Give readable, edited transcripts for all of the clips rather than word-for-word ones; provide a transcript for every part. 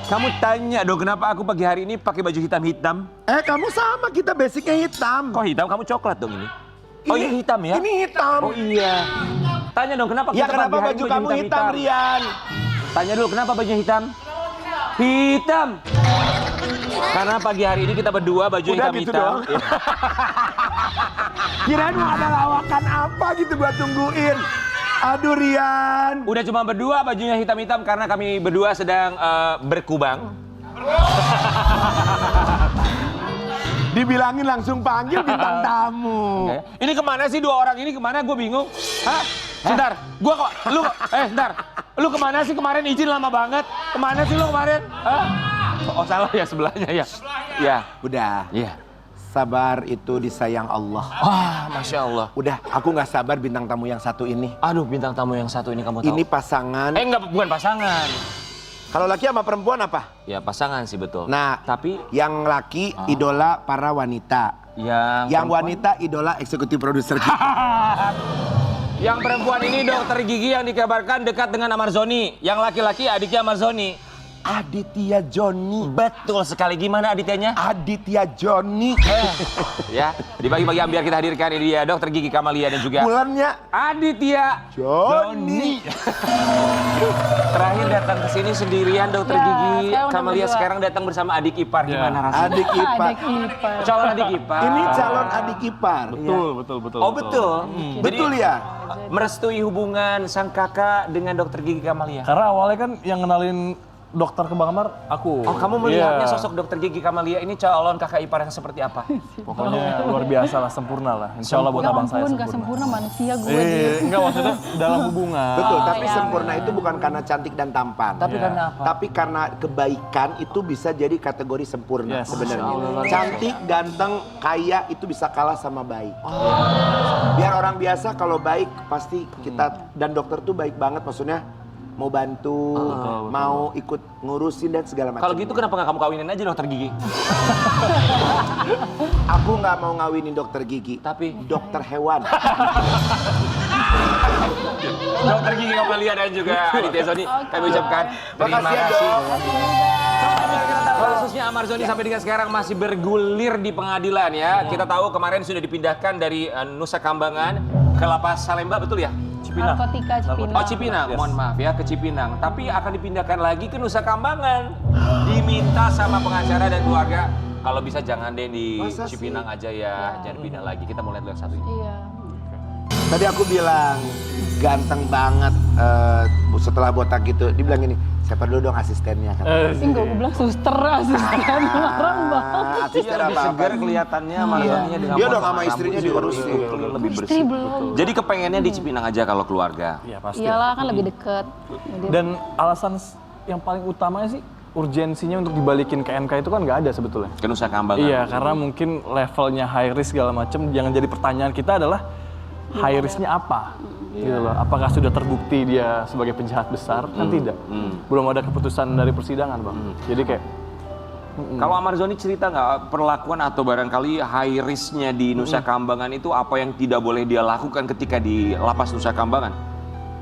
Kamu tanya dong kenapa aku pagi hari ini pakai baju hitam-hitam? Kamu sama, kita basicnya hitam. Kok hitam? Kamu coklat dong ini. Oh ini hitam ya? Ini hitam. Oh iya. Tanya dong kenapa Ya kita kenapa pagi hari baju ini kamu hitam, Rian? Tanya dulu kenapa bajunya hitam? Hitam. Karena pagi hari ini kita berdua baju Udah gitu hitam-hitam. doang. Kirain mau ada lawakan apa gitu gua tungguin. Aduh Rian. Udah cuma berdua bajunya hitam-hitam karena kami berdua sedang berkubang. Dibilangin langsung panggil bintang tamu. Ini kemana sih dua orang ini kemana? Gue bingung. Hah? Sebentar, gue kok, sebentar. Lu kemana sih kemarin izin lama banget? Kemana sih lu kemarin? Hah? Oh salah ya sebelahnya ya? Ya. Udah. Iya. Sabar itu disayang Allah. Wah, Masya Allah. Udah, aku nggak sabar bintang tamu yang satu ini. Aduh, bintang tamu yang satu ini kamu tahu. Ini pasangan. Enggak, bukan pasangan. Kalau laki sama perempuan apa? Ya pasangan sih betul. Nah, tapi yang laki idola para wanita. Yang wanita idola eksekutif produser kita. Yang perempuan ini dokter gigi yang dikabarkan dekat dengan Amarzoni. Yang laki-laki adiknya Amarzoni. Aditya Joni. Betul sekali. Gimana Adityanya? Aditya Joni. Ya, dibagi-bagi biar kita hadirkan ini dia dokter gigi Kamalia dan juga Bulannya Aditya Joni. Terakhir datang ke sini sendirian dokter Ya, gigi saya udah Kamalia berdua. sekarang datang bersama adik ipar. Gimana rasanya? Adik ipar. Adik ipar. Calon adik ipar. Ini calon adik ipar. Betul. Oh betul. Betul ya? Merestui hubungan sang kakak dengan dokter gigi Kamalia. Karena awalnya kan yang kenalin dokter ke Bang Amar aku. Oh kamu melihatnya Iya. sosok dokter gigi Kamalia ini calon kakak ipar yang seperti apa? Pokoknya luar biasa lah, sempurna lah. Insya Allah buat Ya abang saya ampun, gak sempurna. sempurna manusia gue. Enggak maksudnya dalam hubungan. Betul, tapi iya. sempurna itu bukan karena cantik dan tampan. Tapi karena apa? Tapi karena kebaikan itu bisa jadi kategori sempurna Yes. sebenarnya. Masya Allah. Cantik, ganteng, kaya itu bisa kalah sama baik. Biar orang biasa kalau baik pasti kita dan dokter tuh baik banget maksudnya mau bantu, mau ikut ngurusin dan segala macam. Kalau gitu kenapa nggak kamu kawinin aja dokter gigi? Aku nggak mau ngawinin dokter gigi, Tapi dokter hewan. dokter gigi Kamalia dan juga Aditya Zoni kami ucapkan terima Makasih ya, kasih. Dok. Khususnya Amarzoni sampai dengan sekarang masih bergulir di pengadilan ya. Kita tahu kemarin sudah dipindahkan dari Nusa Kambangan ke Lapas Salemba, betul ya? Narkotika Cipinang. Oh Cipinang, mohon maaf ya ke Cipinang. Tapi akan dipindahkan lagi ke Nusa Kambangan. Diminta sama pengacara dan keluarga, kalau bisa jangan deh di Masa sih? Cipinang aja ya, jangan pindah lagi. Kita mau lihat yang satu ini. Iya. Tadi aku bilang ganteng banget setelah botak gitu. Dibilang gini, siapa dulu dong asistennya? Enggak, gue bilang suster, asisten orang banget. Asisten Iya, lebih apa-apa. segar kelihatannya Amarzoninya dengan Dia dong potong sama istrinya rambut diurusin. lebih Istri bersih. belum. Jadi kepengennya di Cipinang aja kalau keluarga. Iya pasti. Iyalah kan lebih deket. Jadi, Dan alasan yang paling utamanya sih urgensinya untuk dibalikin ke NK itu kan nggak ada sebetulnya. Ke Nusa Kambangan. Iya, karena mungkin levelnya high risk segala macam. Jangan jadi pertanyaan kita adalah high risknya apa, gitu loh. Apakah sudah terbukti dia sebagai penjahat besar? Kan tidak. Belum ada keputusan dari persidangan, Bang. Jadi kayak Kalau Amarzoni cerita nggak perlakuan atau barangkali high risk-nya di Nusa Kambangan itu apa yang tidak boleh dia lakukan ketika di lapas Nusa Kambangan?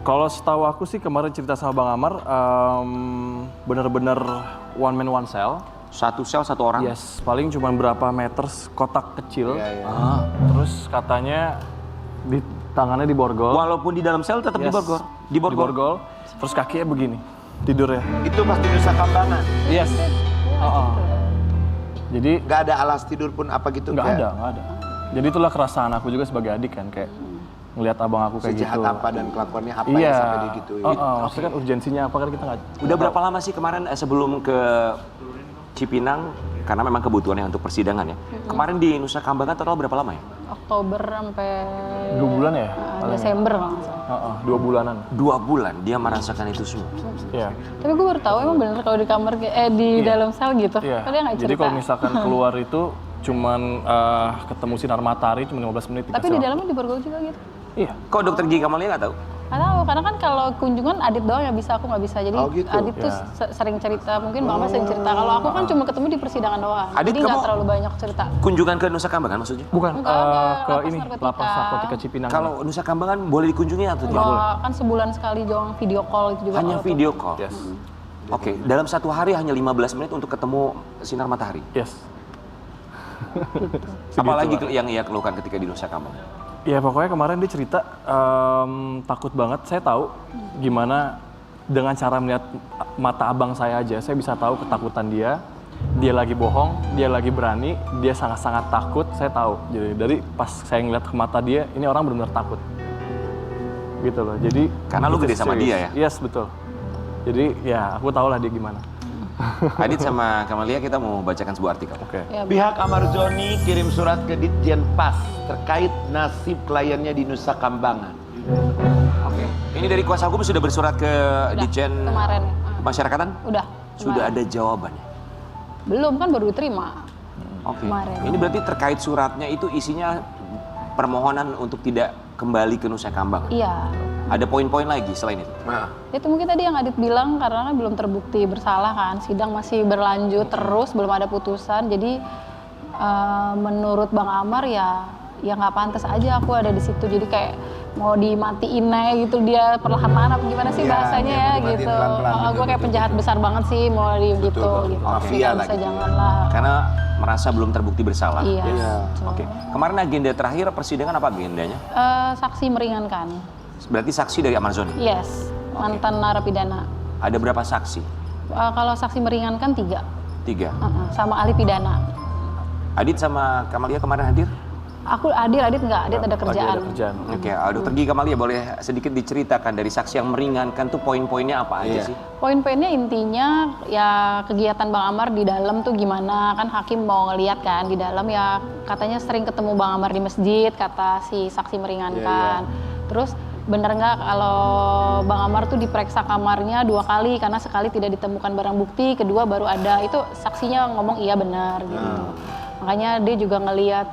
kalau setahu aku sih kemarin cerita sama Bang Amar, benar-benar one man one cell. Satu sel satu orang? Yes, paling cuma berapa meter kotak kecil. Ah. Terus katanya di tangannya diborgol. Walaupun di dalam sel tetap Yes, diborgol? diborgol. Terus kakinya begini, tidurnya. Itu pasti Nusa Kambangan. Yes. Jadi Gak ada alas tidur pun apa gitu? nggak kayak ada. Jadi itulah keresahan aku juga sebagai adik kan, kayak ngelihat abang aku kayak Sejahat gitu. apa dan kelakuannya apa Iya. yang sampai digituin. Maksudnya kan urgensinya apa kan kita nggak. Udah berapa lama sih kemarin sebelum ke Cipinang? Karena memang kebutuhannya untuk persidangan ya. Kemarin di Nusa Kambangan total berapa lama ya? Oktober sampai 2 bulan ya? Desember kalau nggak salah. 2 bulanan. 2 bulan dia merasakan itu semua. Iya. Tapi gue baru tahu emang bener kalau di kamar di dalam sel gitu. Iya. Kok dia nggak cerita. Jadi kalau misalkan keluar itu cuman ketemu sinar matahari cuma 15 menit. Tapi di dalamnya diborgol juga gitu. Iya. Kok dokter gigi Kamalia nggak tahu? Nggak tahu, karena kan kalau kunjungan Adit doang yang bisa, aku nggak bisa. Jadi Oh, gitu. Adit tuh sering cerita, mungkin Bang Mas sering cerita. Kalau aku kan cuma ketemu di persidangan doang. Adit, Jadi nggak kamu- terlalu banyak cerita. Kunjungan ke Nusa Kambangan maksudnya? Bukan Enggak, ke lapas ini narkotika. lapas narkotika Cipinang. Kalau Nusa Kambangan boleh dikunjungi atau tidak? Kalau kan sebulan sekali doang video call itu juga. Hanya kalau tuh. video call? Yes. Oke, dalam satu hari hanya 15 menit untuk ketemu sinar matahari. Yes. Apalagi yang ia keluhkan ketika di Nusa Kambangan? Ya pokoknya kemarin dia cerita takut banget. Saya tahu gimana dengan cara melihat mata abang saya aja, saya bisa tahu ketakutan dia. Dia lagi bohong, dia lagi berani, dia sangat-sangat takut. Saya tahu. Jadi dari pas saya ngeliat ke mata dia, ini orang benar-benar takut. Gitu loh. Jadi karena lu gede sama dia ya? Yes, betul. Jadi ya aku tahu lah dia gimana. Adit sama Kamalia, kita mau bacakan sebuah artikel. Oke. Ya, Pihak Amarzoni kirim surat ke Ditjen Pas terkait nasib kliennya di Nusa Kambangan. Oke. Ini dari kuasa hukum sudah bersurat ke Ditjen kemarin. Masyarakatan? Udah. Sudah kemarin. ada jawabannya? Belum, kan baru diterima. Oke. Kemarin. Ini berarti terkait suratnya itu isinya permohonan untuk tidak kembali ke Nusa Kambangan? Iya. Ada poin-poin lagi selain itu? Nah, Itu mungkin tadi yang Adit bilang karena kan belum terbukti bersalah kan, sidang masih berlanjut terus, belum ada putusan. Jadi menurut Bang Amar ya nggak pantas aja aku ada di situ. Jadi kayak mau dimatiin aja gitu dia perlahan-lahan apa gimana sih Iya, bahasanya dia ya mau dimatiin gitu. pelan-pelan gitu, Gue kayak betul, penjahat betul. besar banget sih mau di gitu Betul, gitu. mafia Nggak lah bisa gitu. janganlah. Karena merasa belum terbukti bersalah? Iya. Iya. betul. Oke. Kemarin agenda terakhir persidangan apa agendanya? Saksi meringankan. Berarti saksi dari Amarzoni? Yes, mantan narapidana. Ada berapa saksi? Kalau saksi meringankan 3. 3. Sama ahli pidana. Adit sama Kamalia kemarin hadir? Aku Adit nggak, Adit ada kerjaan. Ada kerjaan. Oke, Dr. Gigi Kamalia boleh sedikit diceritakan dari saksi yang meringankan tuh poin-poinnya apa aja Iya. sih? Poin-poinnya intinya ya kegiatan Bang Amar di dalam tuh gimana, kan hakim mau ngeliat kan di dalam ya katanya sering ketemu Bang Amar di masjid, kata si saksi meringankan. Terus bener nggak kalau Bang Amar tuh diperiksa kamarnya 2 kali karena sekali tidak ditemukan barang bukti, kedua baru ada, itu saksinya ngomong iya benar gitu. Makanya dia juga ngeliat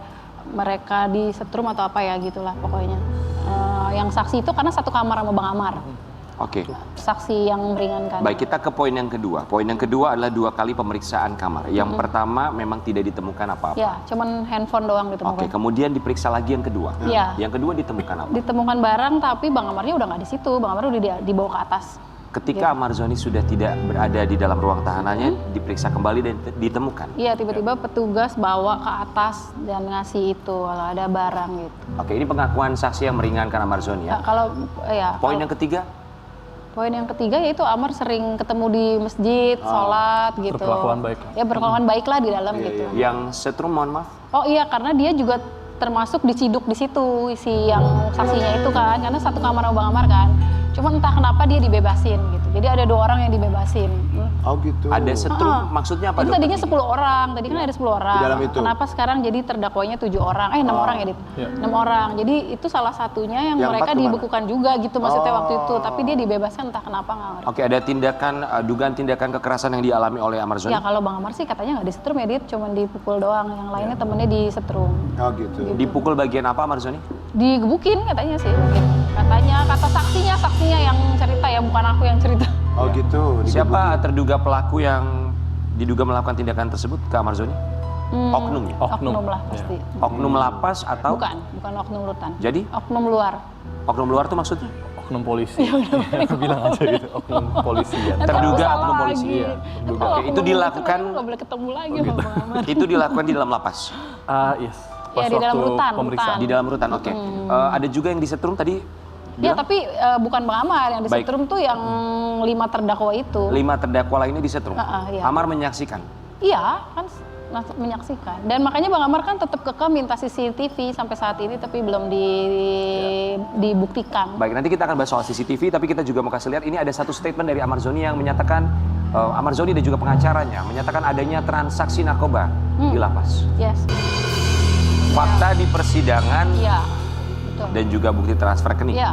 mereka disetrum atau apa ya gitulah pokoknya. Yang saksi itu karena satu kamar sama Bang Amar. Oke. Saksi yang meringankan. Baik, kita ke poin yang kedua. Poin yang kedua adalah 2 kali pemeriksaan kamar. Yang pertama memang tidak ditemukan apa-apa. Ya, cuman handphone doang ditemukan. Oke, kemudian diperiksa lagi yang kedua. Iya. Yang kedua ditemukan apa? Ditemukan barang tapi Bang Amarnya udah nggak di situ. Bang Amar udah dibawa ke atas. Ketika Amarzoni sudah tidak berada di dalam ruang tahanannya, diperiksa kembali dan ditemukan. Iya, tiba-tiba petugas bawa ke atas dan ngasih itu kalau ada barang gitu. Oke, ini pengakuan saksi yang meringankan Amarzoni ya. Nah, kalau ya Poin kalau- yang ketiga? poin yang ketiga yaitu Amar sering ketemu di masjid, sholat gitu. Berkelakuan baik. Ya berkelakuan baik lah di dalam gitu. Yang setrum, mohon maaf. Oh iya, karena dia juga termasuk diciduk di situ si yang saksinya itu kan, karena satu kamar sama Bang Amar kan. Cuma entah kenapa dia dibebasin gitu. Jadi ada 2 orang yang dibebasin. oh gitu. Ada setrum, maksudnya apa? Itu Dokter tadinya Gigi? 10 orang, tadi kan ada 10 orang. Di dalam itu? Kenapa sekarang jadi terdakwanya 7 orang? 6 orang ya, Dit? Iya. 6 orang. Jadi itu salah satunya yang Yang mereka 4 kemana? dibukukan juga gitu maksudnya waktu itu. Tapi dia dibebaskan entah kenapa nggak ngerti. Oke, ada tindakan, dugaan tindakan kekerasan yang dialami oleh Amarzoni? Ya kalau Bang Amar sih katanya nggak disetrum ya, Dit. Cuma dipukul doang. Yang lainnya temennya disetrum. Oh gitu. Dipukul bagian apa Amarzoni? Digebukin katanya sih mungkin. Katanya, kata saksinya yang cerita ya, bukan aku yang cerita. Oh gitu. Siapa terduga pelaku yang diduga melakukan tindakan tersebut ke Amarzoni? Oknumnya? Oknum lah pasti. Oknum lapas atau? Bukan oknum rutan. Jadi? Oknum luar. Oknum luar itu maksudnya? Oknum polisi. Aku bilang aja gitu, oknum polisi ya. Nanti Terduga aku salah oknum polisi, lagi. iya. Nanti Oke, kalau itu oknum dilakukan- nggak boleh ketemu lagi sama Bang Amar. Itu dilakukan di dalam lapas? Yes. Ya, di dalam waktu rutan, pemeriksaan. Di dalam rutan, oke. Ada juga yang disetrum tadi? Ya bilang? tapi bukan Bang Amar yang Baik. disetrum tuh yang 5 terdakwa itu. 5 terdakwa lainnya disetrum? Iya. Amar menyaksikan? Iya kan menyaksikan. Dan makanya Bang Amar kan tetap kekeh minta CCTV sampai saat ini tapi belum dibuktikan. Baik, nanti kita akan bahas soal CCTV, tapi kita juga mau kasih lihat, ini ada satu statement dari Amarzoni yang menyatakan, Amarzoni dan juga pengacaranya, menyatakan adanya transaksi narkoba di lapas. Yes. Fakta di persidangan Iya. Betul. dan juga bukti transfer rekening. Iya.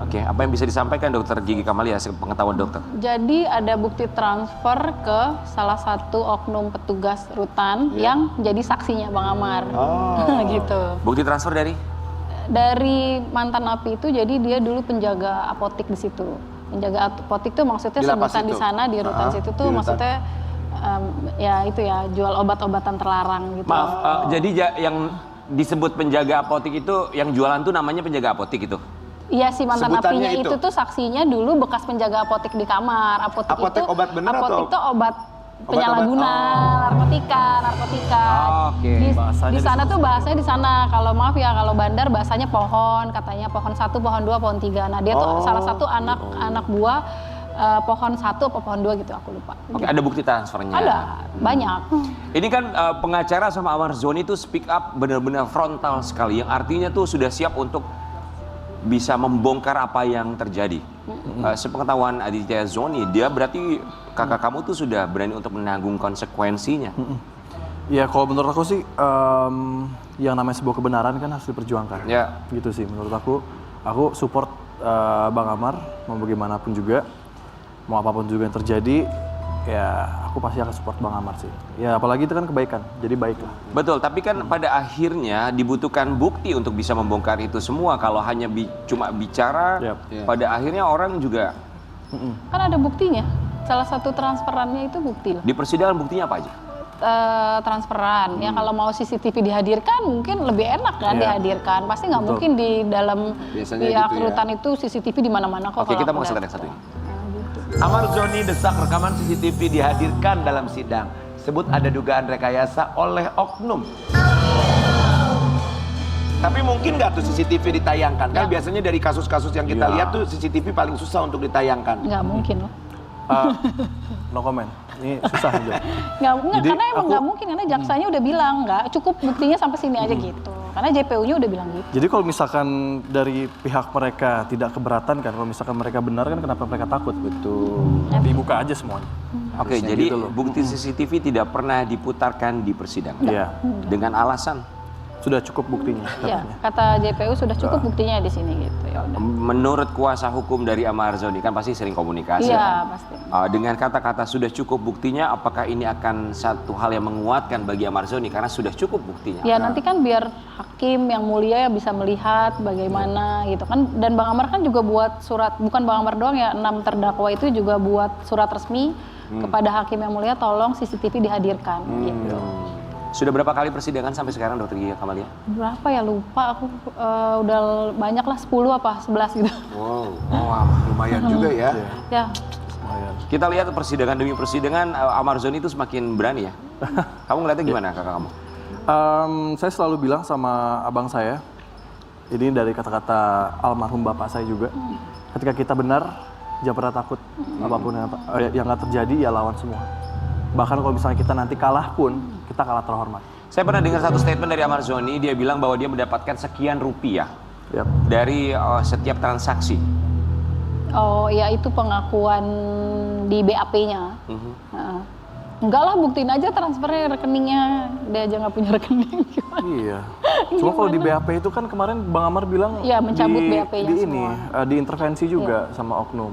Oke, apa yang bisa disampaikan Dokter Gigi Kamalia, pengetahuan dokter? Jadi ada bukti transfer ke salah satu oknum petugas rutan yang jadi saksinya Bang Amar. Gitu. Bukti transfer dari? Dari mantan napi itu jadi dia dulu penjaga apotik di situ. Penjaga apotik tuh maksudnya Di lapas sebutan di itu? sana di rutan situ di tuh rutan. maksudnya ya itu ya jual obat-obatan terlarang gitu. Maaf, jadi yang disebut penjaga apotik itu, yang jualan tuh namanya penjaga apotik itu? Iya si mantan Sebutannya apinya itu. itu tuh saksinya dulu bekas penjaga apotek di kamar. Apotek itu, obat bener apotek atau? itu obat penyalahguna, narkotika. Oke. Bahasanya Di sana disebut tuh bahasanya di sana. Kalau maaf ya, kalau bandar bahasanya pohon, katanya pohon 1, pohon 2, pohon 3. Nah dia tuh salah satu anak buah pohon 1 atau pohon 2 gitu, aku lupa. Oke, ada bukti transfernya. Ada, banyak. Ini kan pengacara sama Amarzoni itu speak up benar-benar frontal sekali, yang artinya tuh sudah siap untuk bisa membongkar apa yang terjadi. Sepengetahuan Aditya Zoni, dia berarti kakak kamu tuh sudah berani untuk menanggung konsekuensinya. Ya kalau menurut aku sih yang namanya sebuah kebenaran kan harus diperjuangkan. Ya. Gitu sih menurut aku support Bang Amar mau bagaimanapun juga, mau apapun juga yang terjadi, ya aku pasti akan support Bang Amar sih. Ya apalagi itu kan kebaikan, jadi baiklah. Betul, tapi kan pada akhirnya dibutuhkan bukti untuk bisa membongkar itu semua. Kalau hanya cuma bicara, Yap. pada akhirnya orang juga Kan ada buktinya. Salah satu transferannya itu bukti loh. di persidangan buktinya apa aja? Transferan. Ya kalau mau CCTV dihadirkan mungkin lebih enak kan Iya. dihadirkan. Pasti nggak Betul. mungkin di dalam Biasanya pihak gitu ya. rutan itu CCTV di mana-mana kok. Oke, kalau kita aku mau kasih lihat lihat. yang satu ini. Amarzoni desak rekaman CCTV dihadirkan dalam sidang. Sebut ada dugaan rekayasa oleh oknum. Tapi mungkin nggak tuh CCTV ditayangkan? Kan biasanya dari kasus-kasus yang kita lihat tuh CCTV paling susah untuk ditayangkan. Nggak mungkin loh. No comment. Ini susah juga. Nggak, Jadi karena emang aku- nggak mungkin, karena jaksanya udah bilang nggak cukup buktinya sampai sini aja gitu. Karena JPU-nya udah bilang gitu. Jadi kalau misalkan dari pihak mereka tidak keberatan kan, kalau misalkan mereka benar kan kenapa mereka takut? Betul. Dibuka aja semuanya. Oke, Harusnya jadi gitu loh. bukti CCTV tidak pernah diputarkan di persidangan. Iya. Dengan alasan Sudah cukup buktinya Ya, katanya. kata JPU sudah cukup buktinya di sini gitu. Ya udah. menurut kuasa hukum dari Amarzoni kan pasti sering komunikasi. Iya, kan? pasti. Dengan kata-kata sudah cukup buktinya, apakah ini akan satu hal yang menguatkan bagi Amarzoni karena sudah cukup buktinya? Ya nanti kan biar hakim yang mulia bisa melihat bagaimana gitu kan. Dan Bang Amar kan juga buat surat, bukan Bang Amar doang ya, 6 terdakwa itu juga buat surat resmi kepada hakim yang mulia, tolong CCTV dihadirkan gitu. Sudah berapa kali persidangan sampai sekarang, Dokter Gia Kamalia? Berapa ya, lupa aku, udah banyak lah, 10 apa 11 gitu. Wow, lumayan juga ya. Ya, Lumayan. Kita lihat persidangan demi persidangan, Amarzoni itu semakin berani ya. Kamu ngeliatnya gimana kakak kamu? Saya selalu bilang sama abang saya, ini dari kata-kata almarhum bapak saya juga, ketika kita benar, jangan pernah takut. Apapun yang nggak terjadi, ya lawan semua. Bahkan kalau misalnya kita nanti kalah pun, kita kalah terhormat. Saya pernah dengar satu statement dari Amarzoni, dia bilang bahwa dia mendapatkan sekian rupiah Yap. dari setiap transaksi. oh ya itu pengakuan di BAP-nya. Heeh. Enggak lah, buktiin aja transfernya, rekeningnya. Dia aja nggak punya rekening. Iya. Cuma kalau di BAP itu kan kemarin Bang Amar bilang Iya, mencabut BAP-nya di ini, semua. diintervensi juga sama oknum.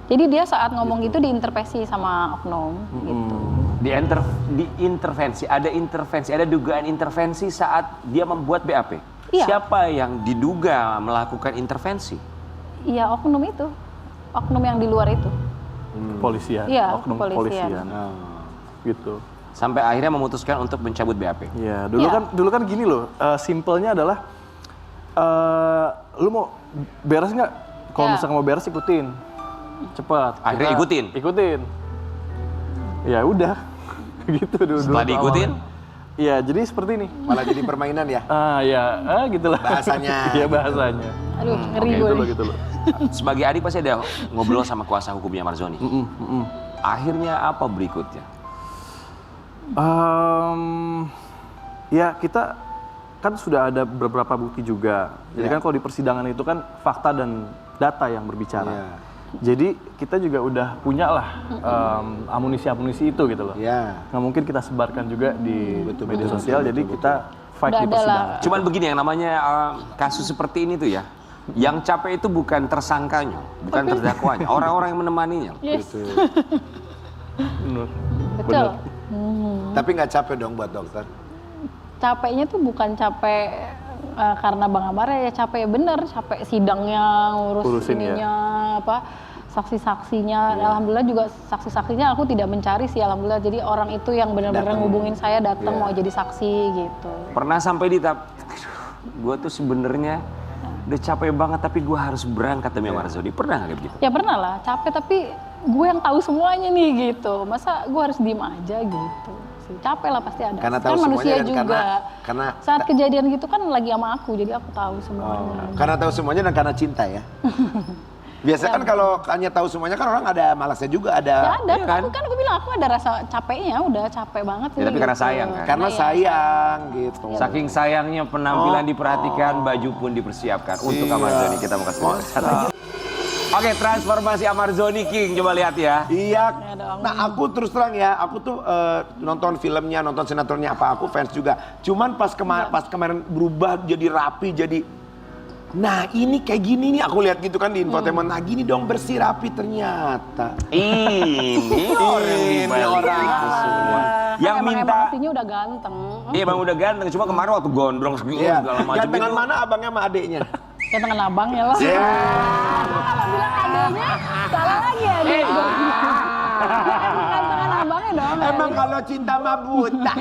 Jadi dia saat ngomong gitu diintervensi sama oknum gitu. Diintervensi, ada dugaan intervensi saat dia membuat BAP. Iya. Siapa yang diduga melakukan intervensi? Iya, oknum itu. Oknum yang di luar itu. Kepolisian, Iya, oknum kepolisian. kepolisian. Gitu. Sampai akhirnya memutuskan untuk mencabut BAP. Iya, dulu kan gini loh, simpelnya adalah lu mau beres nggak? Kalau Ya. misalkan mau beres ikutin, cepat. Akhirnya Kita ikutin? Ikutin. Ya udah, gitu dulu. Setelah diikutin? Iya, jadi seperti ini. Malah jadi permainan ya. Gitulah. Bahasanya. Iya bahasanya. Aduh, ngeri Oke, gue nih. Gitu loh. Sebagai adik pasti ada ngobrol sama kuasa hukumnya Amarzoni. Akhirnya apa berikutnya? Ya kita kan sudah ada beberapa bukti juga. Jadi kan kalau di persidangan itu kan fakta dan data yang berbicara. Iya. Jadi kita juga udah punya lah amunisi-amunisi itu gitu loh. Iya. Nggak mungkin kita sebarkan juga di Betul, media betul, sosial. betul, Jadi betul, kita fight Udah di ada lah. persidangan. Cuman begini yang namanya kasus seperti ini tuh ya. Yang capek itu bukan tersangkanya, bukan terdakwanya, orang-orang yang menemaninya. Yes. Bener. Betul. Tapi nggak capek dong buat dokter. Capeknya tuh bukan capek karena Bang Amar ya, capek bener, capek sidangnya, ngurus Urusin ya. ininya, apa saksi-saksinya. Alhamdulillah juga saksi-saksinya aku tidak mencari sih, alhamdulillah. Jadi orang itu yang benar-benar Datang. ngubungin saya, datang Iya. mau jadi saksi gitu. Pernah sampai di tahap, gue tuh sebenarnya udah capek banget tapi gue harus berangkat demi Amar Zoni. Pernah nggak kayak begitu? Ya pernah lah, capek tapi gue yang tahu semuanya nih gitu. Masa gue harus diem aja gitu. Capek lah pasti ada. Karena tahu kan manusia semuanya dan juga. karena Saat kejadian gitu kan lagi sama aku, jadi aku tahu semuanya. karena tahu semuanya dan karena cinta ya. Biasa kan kalau hanya tahu semuanya kan orang ada malasnya juga ada. Ya ada, aku bilang aku ada rasa capeknya, udah capek banget sih. Ya, tapi karena gitu. sayang kan? Karena sayang gitu. Saking sayangnya penampilan diperhatikan, baju pun dipersiapkan untuk Amar Zoni. Kita mau kasih lihat satu. Oke, transformasi Amar Zoni King, coba lihat ya. Iya. Ya dong. Nah aku terus terang ya, aku tuh nonton filmnya, nonton sinetronnya apa, aku fans juga. Cuman pas kemarin berubah jadi rapi, jadi nah ini kayak gini nih, aku lihat gitu kan di infotainment. Nah gini dong bersih rapi ternyata. Ini orang itu semua. Yang Emang minta, aslinya udah ganteng. iya bang udah ganteng. Cuma kemarin waktu gondrong Iya. segala macam Gantengan itu. mana abangnya sama adeknya? Gantengan abang ya lah. Iya. Bilang adanya, salah lagi adek. Gantengan abangnya dong. Emang kalau cinta mah buta.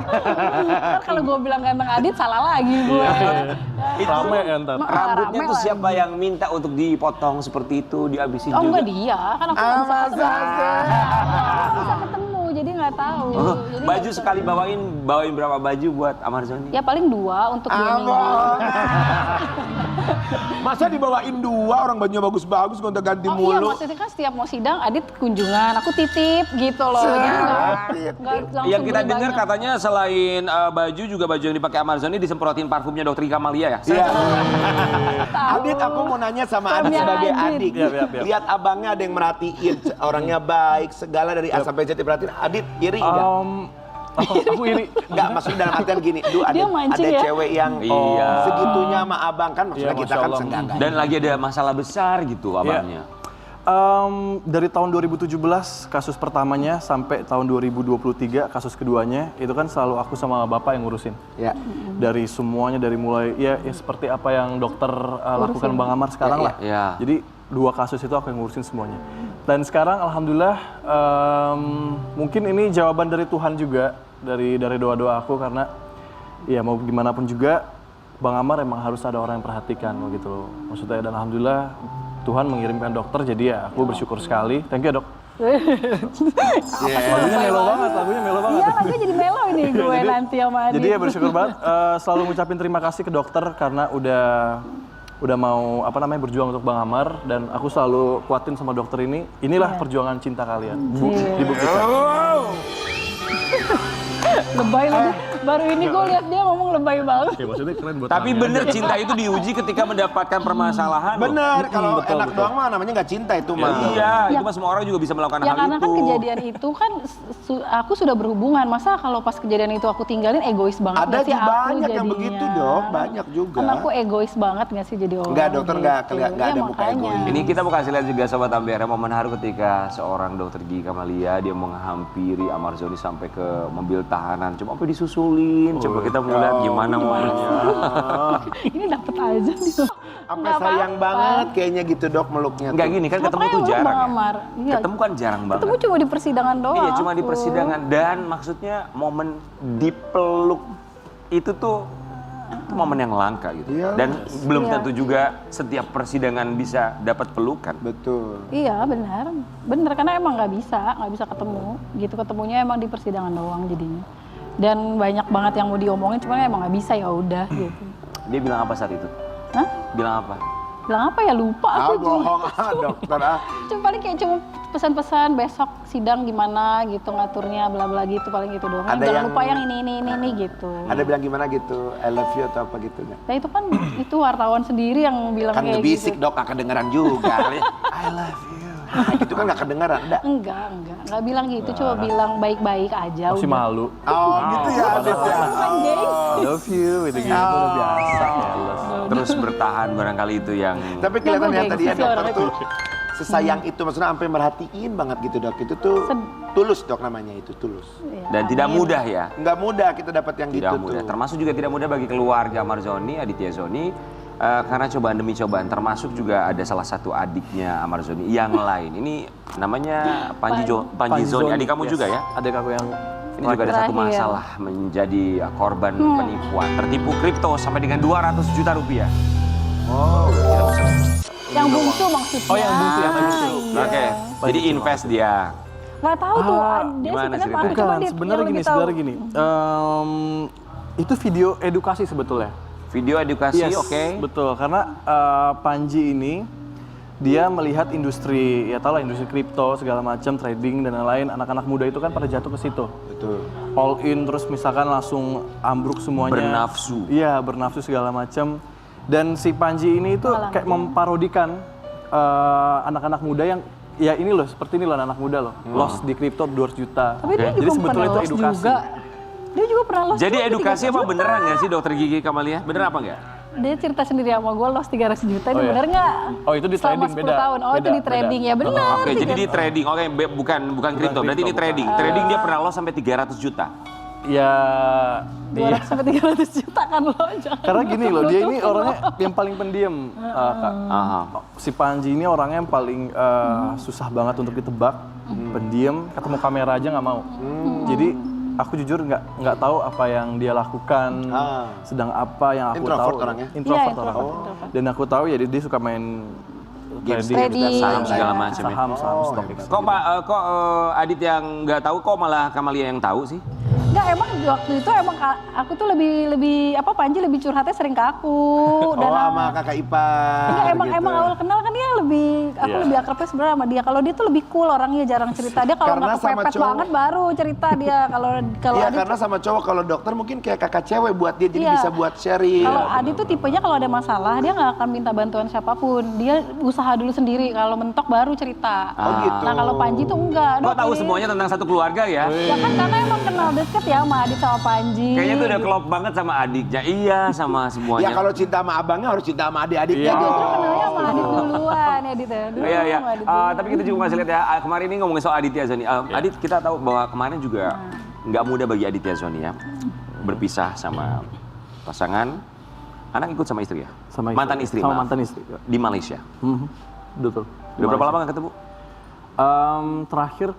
Ntar kalau gue bilang ganteng Adit, salah lagi gue. Itu Rame ya ntar. rambutnya Rame tuh lah. siapa yang minta untuk dipotong seperti itu, dihabisin Oh juga? enggak dia, kan aku nggak bisa ketemu, jadi nggak tahu. Oh, Jadi baju nggak bisa. sekali bawain berapa baju buat Amar Zoni? Ya paling 2 untuk 2 minggu. Abang. Masa dibawain 2 orang bajunya bagus-bagus gonta ganti Oh iya, mulu. maksudnya kan setiap mau sidang Adit kunjungan, aku titip gitu loh. Jadi nggak langsung Yang kita beli dengar banyak. katanya selain baju juga baju yang dipakai Amar Zoni disemprotin parfumnya Dr. Ika Malia ya? Iya. Tahu. Adit, aku mau nanya sama Adit Suaminya sebagai Adit. adik. Iya. Lihat abangnya ada yang merhatiin, orangnya baik, segala dari A sampai Z diperhatiin. Adit iri enggak? Aku iri. Enggak, maksudnya dalam artian gini, ada Dia mancing ada ya? cewek yang Iya. segitunya sama abang kan, maksudnya Iya, kita Masya kan Allah. seenggaknya. Dan lagi ada masalah besar gitu abangnya. Dari tahun 2017 kasus pertamanya sampai tahun 2023 kasus keduanya itu kan selalu aku sama bapak yang ngurusin. Ya. Dari semuanya dari mulai ya seperti apa yang dokter lakukan Bang Amar sekarang lah. Iya. Jadi 2 kasus itu aku yang ngurusin semuanya. Dan sekarang alhamdulillah mungkin ini jawaban dari Tuhan juga dari doa-doa aku karena ya mau gimana pun juga Bang Amar emang harus ada orang yang perhatikan gitu loh. Maksudnya dan alhamdulillah Tuhan mengirimkan dokter jadi ya aku bersyukur sekali. Thank you ya, Dok. Lagunya melo banget, Iya, lagunya jadi melo ini gue nanti sama Adit. Jadi ya bersyukur banget selalu ngucapin terima kasih ke dokter karena udah mau berjuang untuk Bang Amar dan aku selalu kuatin sama dokter ini. Inilah perjuangan cinta kalian. Dibuktikan. Lebay lagi. Baru ini gue lihat dia ngomong lebay banget. Ya maksudnya keren buat Tapi kami bener aja. cinta itu diuji ketika mendapatkan permasalahan. loh. Bener, kalau betul, enak betul. doang mah namanya nggak cinta itu mah. Iya, itu Ya. mah semua orang juga bisa melakukan Ya hal karena itu. kan kejadian itu kan aku sudah berhubungan. Masa kalau pas kejadian itu aku tinggalin egois banget Ada nggak sih juga aku banyak yang jadinya? begitu, Dok. Banyak juga. Kan aku egois banget nggak sih jadi orang? Enggak, dokter nggak gitu. kelihatan, nggak Iya, ada muka makanya. egois. Ini kita mau kasih lihat juga Sobat Ampere momen haru ketika seorang dokter gigi Kamalia dia menghampiri Amar Zoni sampai ke mobil tahanan. Coba sampai disusulin. Coba kita mau lihat gimana momennya. Ini dapet aja nih. Apa Nggak sayang apa-apa. banget kayaknya gitu dok meluknya. Enggak tuh. gini kan ketemu Ngapain tuh lu jarang ya. Amar? Iya. Ketemu kan jarang banget. Ketemu cuma di persidangan doang. Iya cuma di aku. persidangan dan maksudnya momen dipeluk itu tuh itu momen yang langka gitu. Iya. Dan belum Iya. tentu juga setiap persidangan bisa dapat pelukan. Betul. Iya benar, benar karena emang nggak bisa ketemu. Gitu ketemunya emang di persidangan doang jadinya. Dan banyak banget yang mau diomongin, cuman emang nggak bisa ya udah gitu. Dia bilang apa saat itu? Hah? Bilang apa? Bilang apa ya lupa Ah aku bohong ah dokter ah. Cuma paling kayak cuma pesan-pesan besok sidang gimana gitu ngaturnya bla bla gitu paling gitu doang. Ada Jangan yang- lupa yang ini gitu. Ada bilang gimana gitu, I love you atau apa gitu nggak? Nah itu kan itu wartawan sendiri yang bilang Kan kayak ngebisik gitu. dok, gak kedengeran juga. I love you. Gitu kan gak kedengeran, ada. Enggak bilang gitu, coba bilang baik-baik aja. Masih udah. malu. Oh gitu ya Adit ya. Bukan, gengs. I love you, gitu-gitu udah biasa. Males. Terus bertahan barangkali itu yang Tapi kelihatan ya Ganggu tadi ya gengsi sih dokter orangnya. tuh sesayang itu, maksudnya sampai merhatiin banget gitu dok. Itu tuh tulus dok namanya itu, tulus. Ya, dan tidak amin. mudah ya. Nggak mudah kita dapat yang Tidak gitu mudah. tuh. Termasuk juga tidak mudah bagi keluarga Amar Zoni, Aditya Zoni. Karena cobaan demi cobaan, termasuk juga ada salah satu adiknya Amar Zoni yang lain. Ini namanya Panji Zoni, adik kamu Yes. juga ya? Adik aku yang Ini juga ada satu Terakhir. masalah menjadi korban penipuan. Tertipu kripto sampai dengan 200 juta rupiah. Oh, Yang bungsu maksudnya. Oh, yang bungsu, yang bungsu. Iya. Oke, jadi invest dia. Nggak tahu tuh, dia gimana sebenarnya ceritanya? apa? Coba Bukan, dia sebenarnya yang gini, lebih tahu. Itu video edukasi sebetulnya. Video edukasi, Yes, oke. betul. Karena Panji ini dia melihat industri, ya tau lah industri kripto segala macam, trading dan lain-lain. Anak-anak muda itu kan pada jatuh ke situ. betul. All in terus misalkan langsung ambruk semuanya. Bernafsu. Iya, bernafsu segala macam. Dan si Panji ini itu kayak memparodikan anak-anak muda yang ya ini loh, seperti ini loh anak muda loh. Loss di kripto 200 juta. Tapi dia Jadi juga sebetulnya itu pernah loss edukasi. juga. Dia juga pernah loss Jadi juga, edukasi 300 apa juta. beneran nggak sih Dokter Gigi Kamalia? Bener apa nggak? Dia cerita sendiri sama gue loss 300 juta, itu Oh, iya. bener nggak? Oh, itu di Selama trading, 10 beda. tahun. Oh, itu Beda, di trading, beda. ya benar. Oke, jadi di trading. Oke, bukan kripto. Berarti ini kripto, trading. Trading dia pernah loss sampai 300 juta. Ya, iya. 200 sampai 300 juta kan lo. Jangan Karena gini loh, dia ini nutup-nutupin orangnya yang paling pendiam, Kak. Aha. Si Panji ini orangnya yang paling susah banget untuk ditebak, pendiam, ketemu kamera aja nggak mau. Jadi aku jujur nggak tahu apa yang dia lakukan, sedang apa yang aku Introvert tahu. orangnya? Introvert Iya, orangnya. introvert. Dan aku tahu ya dia suka main Trading. Saham segala macam ya. saham, stock exchange. Kok Adit yang nggak tahu, kok malah Kamalia yang tahu sih? Enggak, emang waktu itu emang aku tuh lebih apa, Panji lebih curhatnya sering ke aku. Dan Sama kakak ipar. enggak, emang gitu. awal kenal kan dia aku Iya. lebih akrabnya sebenarnya sama dia. Kalau dia tuh lebih cool orangnya, jarang cerita. Dia kalau Karena nggak sama kepepet cowok. banget baru cerita dia. Kalau Iya, Adit karena sama cowok, kalau dokter mungkin kayak kakak cewek buat dia, jadi Iya. bisa buat sharing. Kalau Adi tuh tipenya kalau ada masalah dia nggak akan minta bantuan siapapun. Dia usaha dulu sendiri. Kalau mentok baru cerita. Oh, gitu. Nah kalau Panji tuh enggak. Kok Dok, tahu ini- semuanya tentang satu keluarga ya? Ya kan karena emang kenal deket ya sama Adit sama Panji. Kayaknya tuh udah klop banget sama adiknya. Iya, sama semuanya. Ya kalau cinta sama abangnya harus cinta sama adik-adiknya. Iya. dong. Justru kenalnya sama Adit duluan ya Adit ya. Dulu Iya, iya. sama Adit duluan. Tapi kita juga masih lihat ya, kemarin ini ngomongin soal Aditya Zoni. Adit, kita tahu bahwa kemarin juga nggak mudah bagi Aditya Zoni ya. Berpisah sama pasangan. Anak ikut sama istri ya? Sama istri. Mantan istri, Sama maaf. mantan istri. Ya. Di Malaysia. Betul. Udah berapa lama nggak ketemu? Terakhir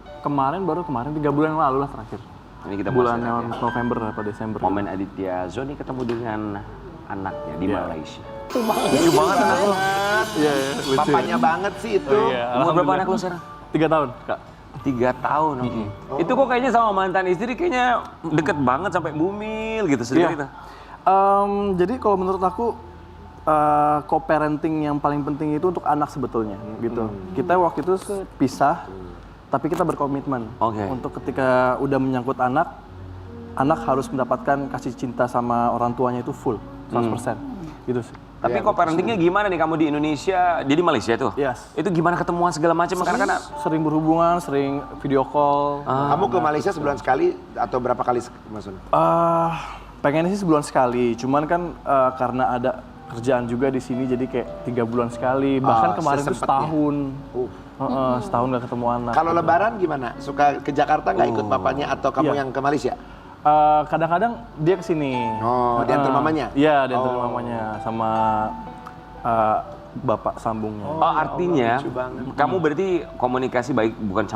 baru kemarin 3 bulan yang lalu lah terakhir. Ini kita Bulan masih lihat ya. November atau Desember. Momen Aditya Zoni ketemu dengan anaknya di Iya. Malaysia. Lucu banget anak lu. Iya, lucu. Papanya banget sih itu. Oh, iya. Umur berapa Alhamdulillah. anak lu sekarang? 3 tahun, Kak. 3 tahun, oke. Itu kok kayaknya sama mantan istri kayaknya deket banget sampai bumil gitu sendiri Iya. tuh. Jadi kalau menurut aku co-parenting yang paling penting itu untuk anak sebetulnya gitu. Kita waktu itu pisah, tapi kita berkomitmen Oke. untuk ketika udah menyangkut anak harus mendapatkan kasih cinta sama orang tuanya itu full 100%. Gitu sih. Tapi kok parentingnya gimana nih kamu di Indonesia, dia di Malaysia tuh? Yes. Itu gimana ketemuan segala macam? Karena kan Sering berhubungan, sering video call. Kamu ke Malaysia sebulan sekali atau berapa kali maksudnya? Pengennya sih sebulan sekali, cuman kan karena ada kerjaan juga di sini jadi kayak 3 bulan sekali. Bahkan kemarin tuh sesempatnya. setahun. Setahun nggak ketemu anak. Kalau lebaran gimana? Suka ke Jakarta nggak ikut papanya atau kamu Iya. yang ke Malaysia? Kadang-kadang dia kesini. Oh, diantar mamanya? Iya, diantar mamanya sama bapak sambungnya. Oh, artinya lucu banget. kamu berarti komunikasi baik bukan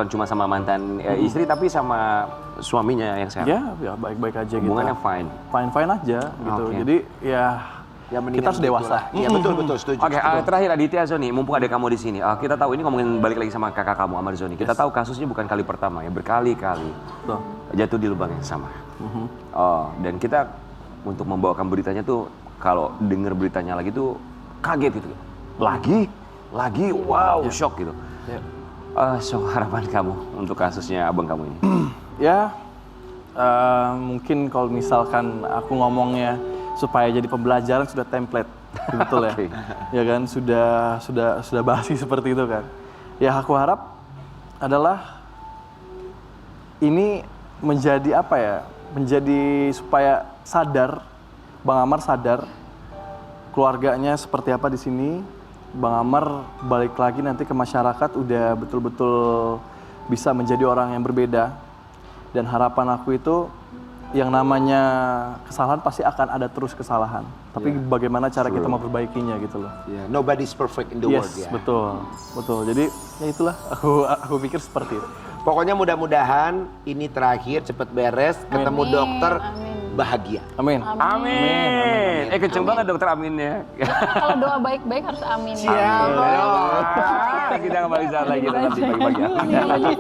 cuma sama mantan istri tapi sama suaminya yang sekarang. Ya baik-baik aja gitu. Hubungannya fine. Fine aja gitu. Oke. Jadi ya Ya, mendingan kita harus dewasa. gitu lah. Iya betul setuju. Oke, terakhir Aditya Zoni, mumpung ada kamu di sini. Kita tahu ini ngomongin balik lagi sama kakak kamu Amar Zoni. Kita tahu kasusnya bukan kali pertama ya, berkali-kali Tuh. jatuh di lubang yang sama. Dan kita untuk membawakan beritanya tuh kalau dengar beritanya lagi tuh kaget gitu. Lagi, wow, shock gitu. Ya. So harapan kamu untuk kasusnya abang kamu ini? Ya, mungkin kalau misalkan aku ngomongnya supaya jadi pembelajaran sudah template, betul ya, Oke. ya kan sudah basi seperti itu kan. Ya aku harap adalah ini menjadi apa ya, menjadi supaya sadar, Bang Amar sadar keluarganya seperti apa di sini. Bang Amar balik lagi nanti ke masyarakat udah betul-betul bisa menjadi orang yang berbeda. Dan harapan aku itu yang namanya kesalahan pasti akan ada terus kesalahan. Tapi bagaimana cara kita memperbaikinya gitu loh. Yeah, nobody's perfect in the world Yes, ya. betul. Jadi ya itulah aku pikir seperti itu. Pokoknya mudah-mudahan ini terakhir cepet beres, ketemu Amin, dokter amin. bahagia. Amin. Amin. Kenceng banget dokter aminnya. Kalau doa baik-baik harus amin. Siap. Kita kembali saat lagi nanti pagi-pagi.